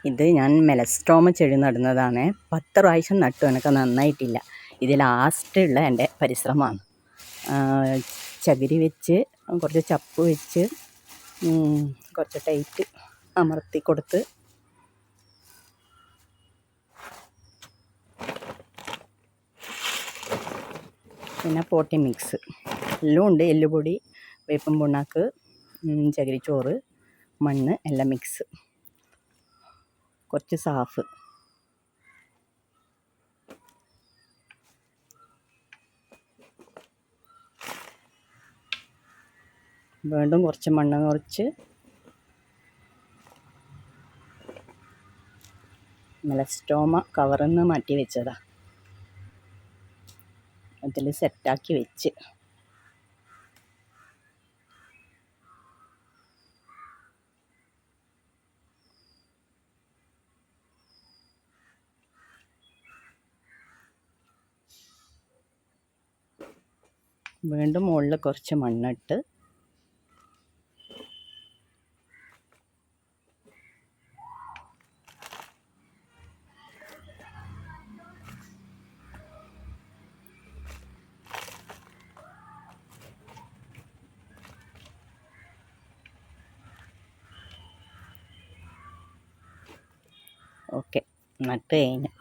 ഇത് ഞാൻ മെലസ്ട്രോമ ചെടി നടുന്നതാണ്. 10 പ്രാവശ്യം നട്ടു, എനിക്ക് നന്നായിട്ടില്ല. ഇത് ലാസ്റ്റുള്ള എൻ്റെ പരിശ്രമമാണ്. ചകിരി വെച്ച് കുറച്ച് ചപ്പ് വെച്ച് കുറച്ച് ടൈറ്റ് അമർത്തി കൊടുത്ത് പിന്നെ പോട്ടി മിക്സ് എല്ലാം ഉണ്ട്. എല്ലുപൊടി, വേപ്പും പുണ്ണാക്ക്, ചകിരിച്ചോറ്, മണ്ണ് എല്ലാം മിക്സ്, കുറച്ച് സാഫ്. വീണ്ടും കുറച്ച് മണ്ണ് കുറച്ച് മെലസ്ട്രോമ കവറിൽ നിന്ന് മാറ്റി വെച്ചതാണ്. അതിൽ സെറ്റാക്കി വെച്ച് വീണ്ടും മുകളിൽ കുറച്ച് മണ്ണിട്ട് ഓക്കെ നട്ട് കഴിഞ്ഞു.